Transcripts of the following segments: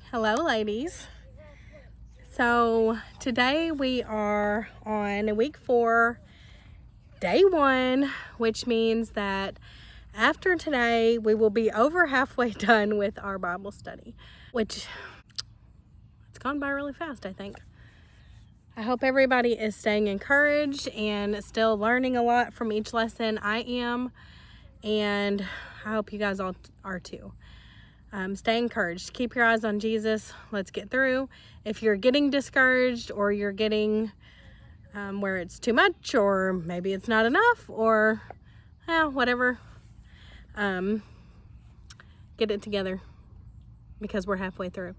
Hello, ladies. So today we are on week 4, day 1, which means that after today we will be over halfway done with our Bible study, which it's gone by really fast, I think. I hope everybody is staying encouraged and still learning a lot from each lesson. I am, and I hope you guys all are too. Stay encouraged. Keep your eyes on Jesus. Let's get through. If you're getting discouraged or you're getting where it's too much or maybe it's not enough or whatever, get it together because we're halfway through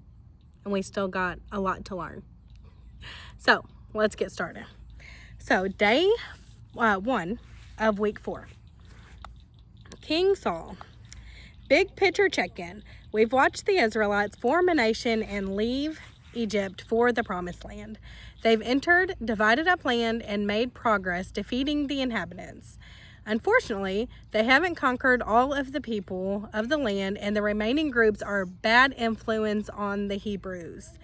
and we still got a lot to learn. So let's get started. So day 1 of week 4. King Saul. Big picture check-in. We've watched the Israelites form a nation and leave Egypt for the Promised Land. They've entered divided up land and made progress defeating the inhabitants. Unfortunately, they haven't conquered all of the people of the land, and the remaining groups are bad influence on the Hebrews.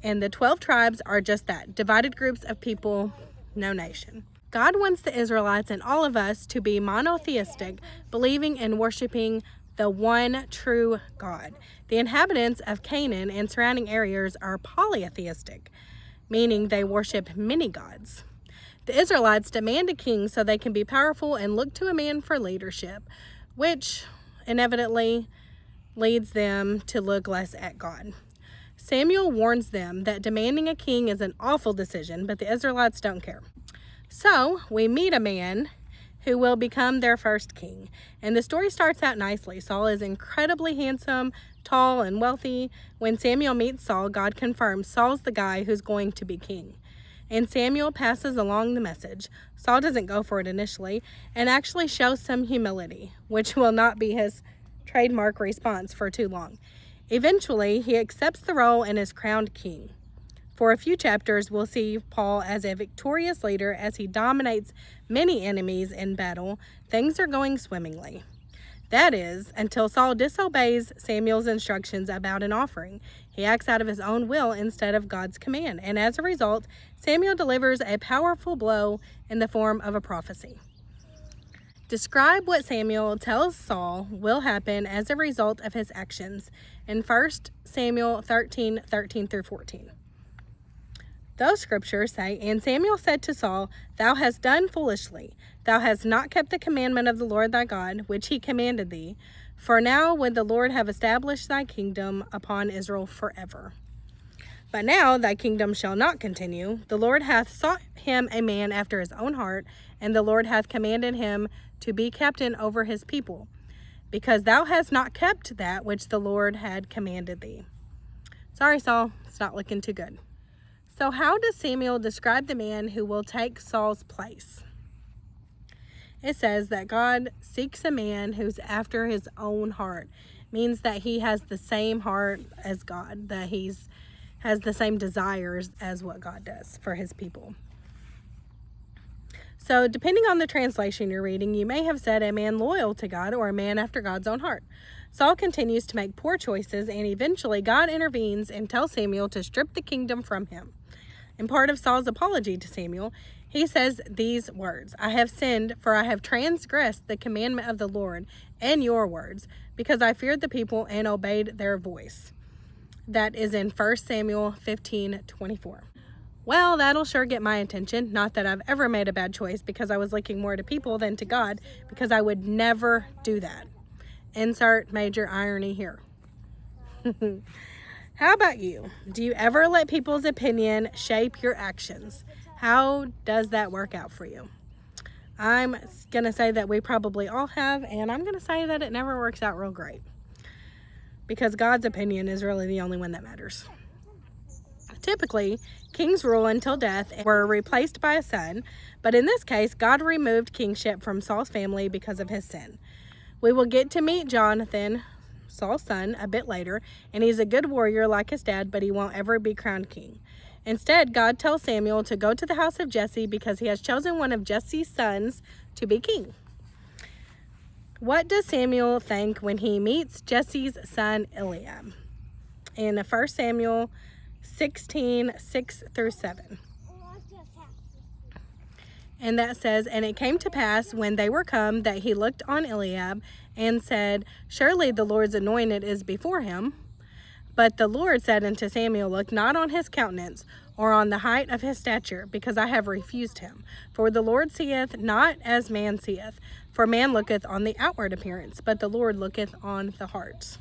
And the 12 tribes are just that, divided groups of people, no nation. God wants the Israelites and all of us to be monotheistic, believing and worshiping the one true God. The inhabitants of Canaan and surrounding areas are polytheistic, meaning they worship many gods. The Israelites demand a king so they can be powerful and look to a man for leadership, which inevitably leads them to look less at God. Samuel warns them that demanding a king is an awful decision, but the Israelites don't care. So we meet a man who will become their first king. And the story starts out nicely. Saul is incredibly handsome, tall, and wealthy. When Samuel meets Saul, God confirms Saul's the guy who's going to be king. And Samuel passes along the message. Saul doesn't go for it initially and actually shows some humility, which will not be his trademark response for too long. Eventually, he accepts the role and is crowned king. For a few chapters, we'll see Paul as a victorious leader as he dominates many enemies in battle. Things are going swimmingly. That is, until Saul disobeys Samuel's instructions about an offering. He acts out of his own will instead of God's command, and as a result, Samuel delivers a powerful blow in the form of a prophecy. Describe what Samuel tells Saul will happen as a result of his actions in 1 Samuel 13:13 through 14. Those scriptures say, "And Samuel said to Saul, Thou hast done foolishly. Thou hast not kept the commandment of the Lord thy God, which he commanded thee. For now would the Lord have established thy kingdom upon Israel forever. But now thy kingdom shall not continue. The Lord hath sought him a man after his own heart, and the Lord hath commanded him to be captain over his people, because thou hast not kept that which the Lord had commanded thee." Sorry, Saul, it's not looking too good. So how does Samuel describe the man who will take Saul's place? It says that God seeks a man who's after his own heart. Means that he has the same heart as God, that has the same desires as what God does for his people. So depending on the translation you're reading, you may have said a man loyal to God or a man after God's own heart. Saul continues to make poor choices, and eventually God intervenes and tells Samuel to strip the kingdom from him. In part of Saul's apology to Samuel, he says these words, "I have sinned, for I have transgressed the commandment of the Lord and your words, because I feared the people and obeyed their voice." That is in 1 Samuel 15:24. Well, that'll sure get my attention. Not that I've ever made a bad choice because I was looking more to people than to God, because I would never do that. Insert major irony here. How about you? Do you ever let people's opinion shape your actions? How does that work out for you? I'm going to say that we probably all have, and I'm going to say that it never works out real great, because God's opinion is really the only one that matters. Typically, kings rule until death and were replaced by a son, but in this case, God removed kingship from Saul's family because of his sin. We will get to meet Jonathan, Saul's son, a bit later, and he's a good warrior like his dad, but he won't ever be crowned king. Instead, God tells Samuel to go to the house of Jesse because he has chosen one of Jesse's sons to be king. What does Samuel think when he meets Jesse's son Eliab? in 1 Samuel 16, 6 through 7. And that says, "And it came to pass when they were come that he looked on Eliab and said, Surely the Lord's anointed is before him. But the Lord said unto Samuel, Look not on his countenance, or on the height of his stature, because I have refused him. For the Lord seeth not as man seeth. For man looketh on the outward appearance, but the Lord looketh on the hearts."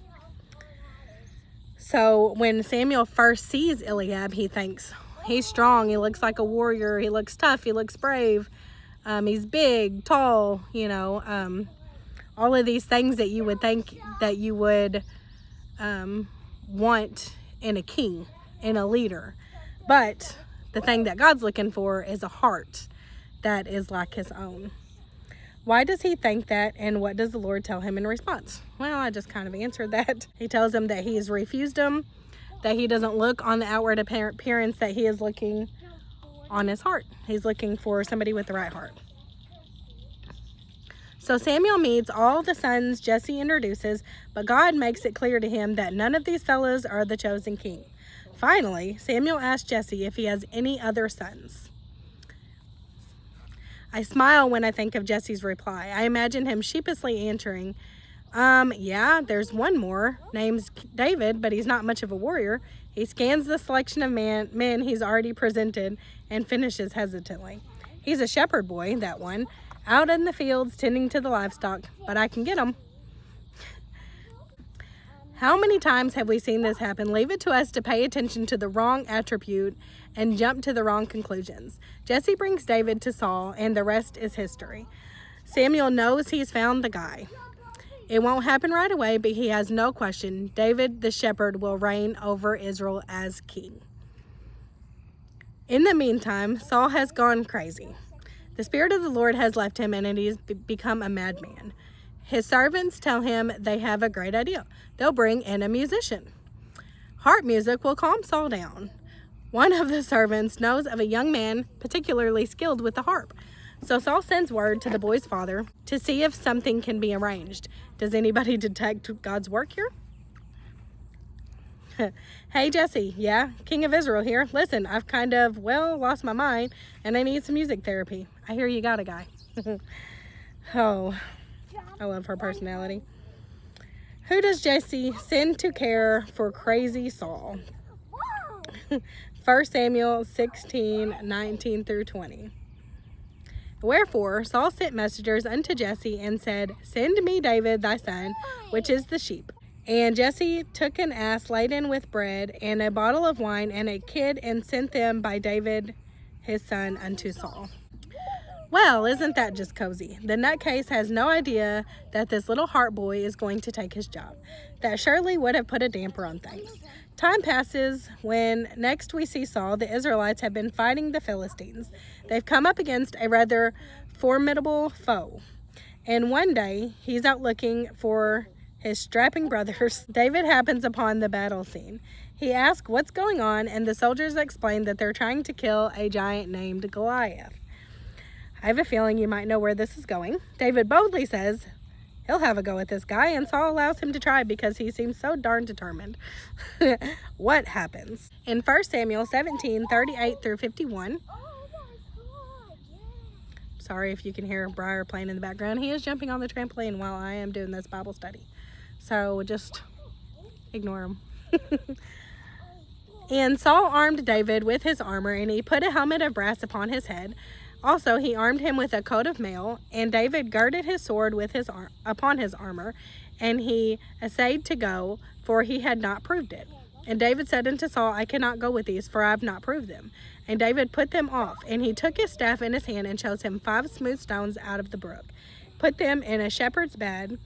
So when Samuel first sees Eliab, he thinks, he's strong, he looks like a warrior, he looks tough, he looks brave, he's big, tall, all of these things that you would think that you would want in a king, in a leader. But the thing that God's looking for is a heart that is like his own. Why does he think that, and what does the Lord tell him in response? Well, I just kind of answered that. He tells him that he's refused him, that he doesn't look on the outward appearance, that he is looking on his heart. He's looking for somebody with the right heart. So Samuel meets all the sons Jesse introduces, but God makes it clear to him that none of these fellows are the chosen king. Finally, Samuel asks Jesse if he has any other sons. I smile when I think of Jesse's reply. I imagine him sheepishly answering, yeah, there's one more. Name's David, but he's not much of a warrior. He scans the selection of men he's already presented and finishes hesitantly. He's a shepherd boy, that one, out in the fields tending to the livestock, but I can get him. How many times have we seen this happen? Leave it to us to pay attention to the wrong attribute and jump to the wrong conclusions. Jesse brings David to Saul, and the rest is history. Samuel knows he's found the guy. It won't happen right away, but he has no question. David the shepherd will reign over Israel as king. In the meantime, Saul has gone crazy. The Spirit of the Lord has left him, and he's become a madman. His servants tell him they have a great idea. They'll bring in a musician. Harp music will calm Saul down. One of the servants knows of a young man particularly skilled with the harp. So Saul sends word to the boy's father to see if something can be arranged. Does anybody detect God's work here? Hey, Jesse. Yeah, King of Israel here. Listen, I've kind of, lost my mind, and I need some music therapy. I hear you got a guy. Oh, I love her personality. Who does Jesse send to care for crazy Saul? 1 Samuel 16, 19 through 20. Wherefore Saul sent messengers unto Jesse and said, Send me David thy son, which is the sheep. And Jesse took an ass laden with bread and a bottle of wine and a kid, and sent them by David his son unto Saul. Well, isn't that just cozy? The nutcase has no idea that this little heart boy is going to take his job. That surely would have put a damper on things. Time passes. When next we see Saul, the Israelites have been fighting the Philistines. They've come up against a rather formidable foe. And one day, he's out looking for his strapping brothers. David happens upon the battle scene. He asks what's going on, and the soldiers explain that they're trying to kill a giant named Goliath. I have a feeling you might know where this is going. David boldly says he'll have a go at this guy, and Saul allows him to try because he seems so darn determined. What happens? In 1 Samuel 17, 38 through 51, sorry if you can hear Briar playing in the background. He is jumping on the trampoline while I am doing this Bible study. So just ignore him. And Saul armed David with his armor, and he put a helmet of brass upon his head. Also, he armed him with a coat of mail, and David girded his sword with upon his armor, and he essayed to go, for he had not proved it. And David said unto Saul, I cannot go with these, for I have not proved them. And David put them off, and he took his staff in his hand, and chose him 5 smooth stones out of the brook, put them in a shepherd's bag,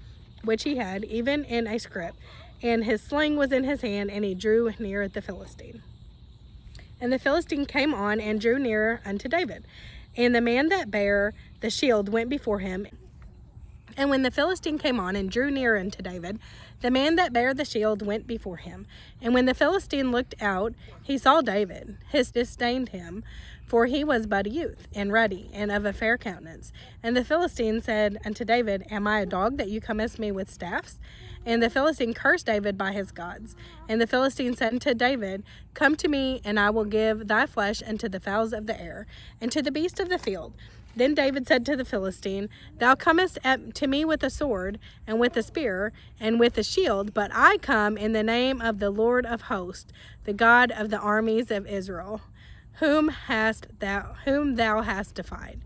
which he had, even in a scrip, and his sling was in his hand, and he drew near the Philistine. And the Philistine came on and drew near unto David. And the man that bare the shield went before him. And when the Philistine came on and drew near unto David, The man that bare the shield went before him. And when the Philistine looked out, he saw David. He disdained him, for he was but a youth, and ruddy, and of a fair countenance. And the Philistine said unto David, Am I a dog that you comest me with staffs? And the Philistine cursed David by his gods. And the Philistine said unto David, Come to me, and I will give thy flesh unto the fowls of the air, and to the beasts of the field. Then David said to the Philistine, Thou comest to me with a sword, and with a spear, and with a shield, but I come in the name of the Lord of hosts, the God of the armies of Israel, whom thou hast defied.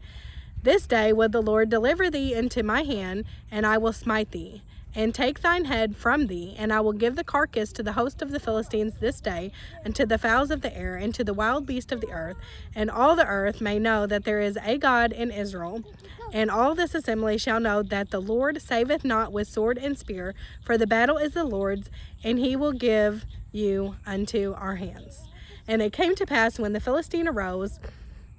This day will the Lord deliver thee into my hand, and I will smite thee, and take thine head from thee, and I will give the carcass to the host of the Philistines this day, and to the fowls of the air, and to the wild beasts of the earth, and all the earth may know that there is a God in Israel. And all this assembly shall know that the Lord saveth not with sword and spear, for the battle is the Lord's, and he will give you unto our hands. And it came to pass, when the Philistine arose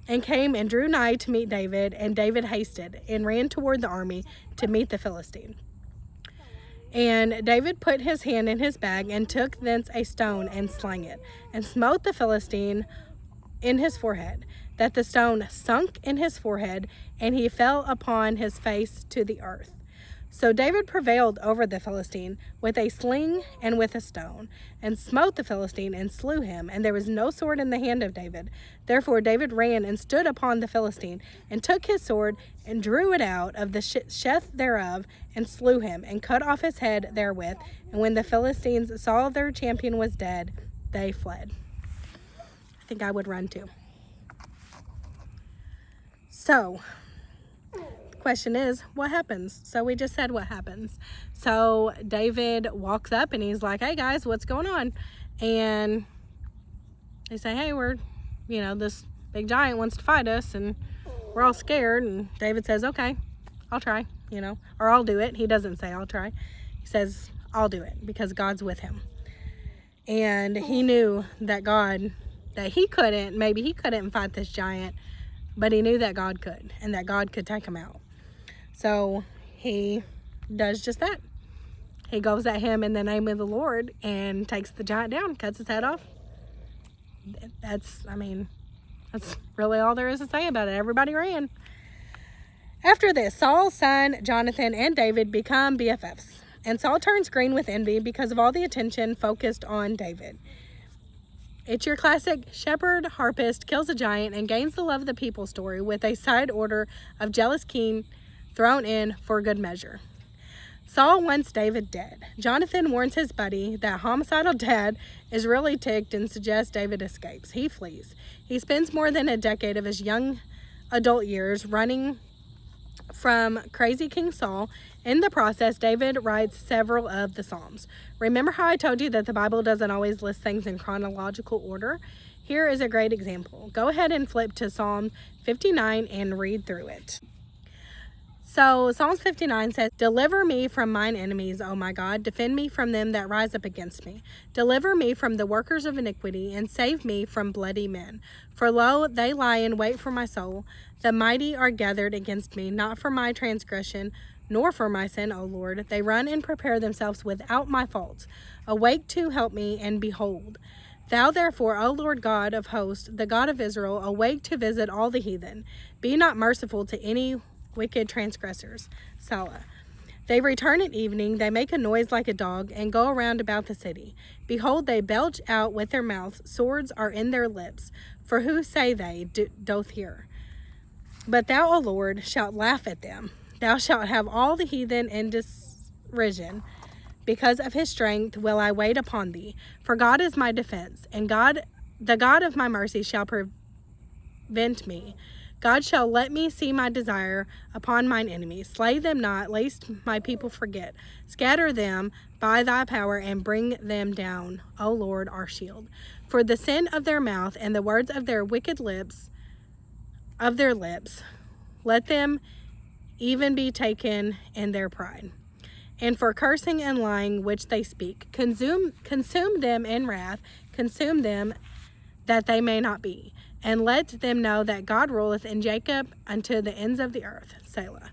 and came and drew nigh to meet David, and David hasted and ran toward the army to meet the Philistine. And David put his hand in his bag, and took thence a stone, and slang it, and smote the Philistine in his forehead, that the stone sunk in his forehead, and he fell upon his face to the earth. So David prevailed over the Philistine with a sling and with a stone, and smote the Philistine and slew him, and there was no sword in the hand of David. Therefore David ran and stood upon the Philistine, and took his sword, and drew it out of the sheath thereof, and slew him, and cut off his head therewith. And when the Philistines saw their champion was dead, they fled. I think I would run too. So, question is, what happens? So we just said what happens. So David walks up and he's like, Hey guys, what's going on? And they say, Hey, this big giant wants to fight us, and we're all scared. And David says, Okay, I'll try, or I'll do it. He doesn't say I'll try. He says, I'll do it, because God's with him. And he knew that he couldn't fight this giant, but he knew that God could, and that God could take him out. So he does just that. He goes at him in the name of the Lord and takes the giant down, cuts his head off. That's really all there is to say about it. Everybody ran. After this, Saul's son Jonathan and David become BFFs. And Saul turns green with envy because of all the attention focused on David. It's your classic shepherd harpist kills a giant and gains the love of the people story, with a side order of jealous king thrown in for good measure. Saul wants David dead. Jonathan warns his buddy that homicidal dad is really ticked and suggests David escapes. He flees. He spends more than a decade of his young adult years running from crazy King Saul. In the process, David writes several of the Psalms. Remember how I told you that the Bible doesn't always list things in chronological order? Here is a great example. Go ahead and flip to Psalm 59 and read through it. So Psalms 59 says, Deliver me from mine enemies, O my God. Defend me from them that rise up against me. Deliver me from the workers of iniquity, and save me from bloody men. For lo, they lie in wait for my soul. The mighty are gathered against me, not for my transgression, nor for my sin, O Lord. They run and prepare themselves without my faults. Awake to help me, and behold. Thou therefore, O Lord God of hosts, the God of Israel, awake to visit all the heathen. Be not merciful to any wicked transgressors. Salah. They return at evening, they make a noise like a dog, and go around about the city. Behold, they belch out with their mouths, swords are in their lips. For who say they, doth hear? But thou, O Lord, shalt laugh at them. Thou shalt have all the heathen in derision. Because of his strength will I wait upon thee. For God is my defense, and the God of my mercy shall prevent me. God shall let me see my desire upon mine enemies. Slay them not, lest my people forget. Scatter them by thy power, and bring them down, O Lord, our shield. For the sin of their mouth and the words of their wicked lips, let them even be taken in their pride. And for cursing and lying which they speak, consume them in wrath, consume them that they may not be. And let them know that God ruleth in Jacob unto the ends of the earth. Selah.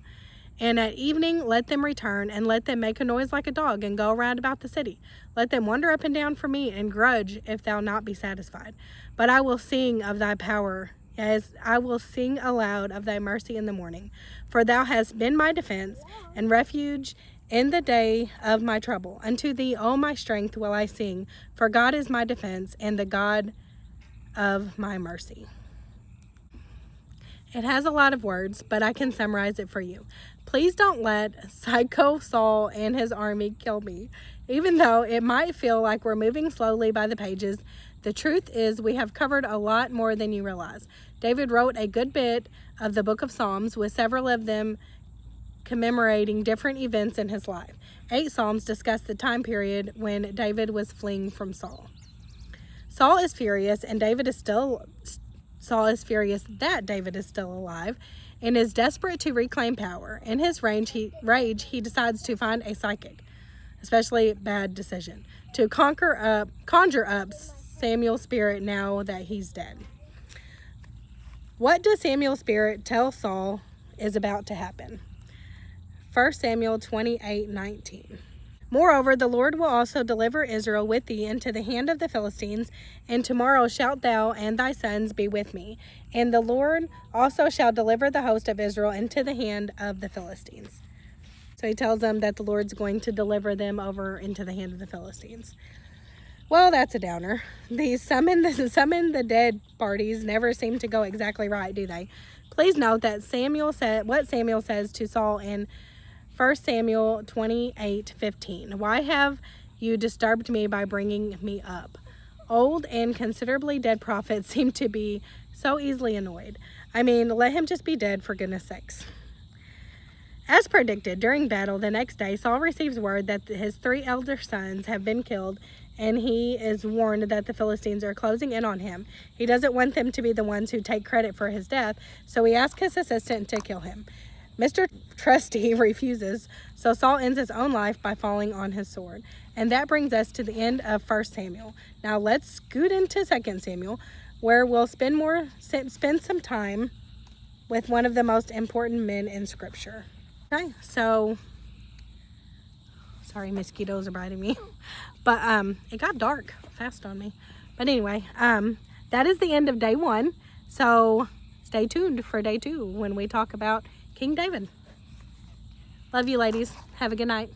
And at evening let them return, and let them make a noise like a dog, and go around about the city. Let them wander up and down for me, and grudge if thou not be satisfied. But I will sing of thy power, as I will sing aloud of thy mercy in the morning. For thou hast been my defense and refuge in the day of my trouble. Unto thee, O my strength, will I sing, for God is my defense and the God of my mercy. It has a lot of words, but I can summarize it for you. Please don't let Psycho Saul and his army kill me. Even though it might feel like we're moving slowly by the pages, the truth is we have covered a lot more than you realize. David wrote a good bit of the book of Psalms, with several of them commemorating different events in his life. 8 Psalms discuss the time period when David was fleeing from Saul. Saul is furious that David is still alive and is desperate to reclaim power. In his rage, he decides to find a psychic, especially bad decision, to conjure up Samuel's spirit now that he's dead. What does Samuel's spirit tell Saul is about to happen? 1 Samuel 28:19. Moreover, the Lord will also deliver Israel with thee into the hand of the Philistines, and tomorrow shalt thou and thy sons be with me. And the Lord also shall deliver the host of Israel into the hand of the Philistines. So he tells them that the Lord's going to deliver them over into the hand of the Philistines. Well, that's a downer. These summon the dead parties never seem to go exactly right, do they? Please note that what Samuel says to Saul in 1 Samuel 28:15. Why have you disturbed me by bringing me up? Old and considerably dead prophets seem to be so easily annoyed. I mean, let him just be dead, for goodness sakes. As predicted, during battle the next day, Saul receives word that his 3 elder sons have been killed, and he is warned that the Philistines are closing in on him. He doesn't want them to be the ones who take credit for his death, so he asks his assistant to kill him. Mr. Trusty refuses, so Saul ends his own life by falling on his sword. And that brings us to the end of 1 Samuel. Now let's scoot into 2 Samuel, where we'll spend some time with one of the most important men in Scripture. Okay, so, sorry, mosquitoes are biting me. But it got dark fast on me. But anyway, that is the end of day 1. So stay tuned for day 2 when we talk about King David. Love you, ladies. Have a good night.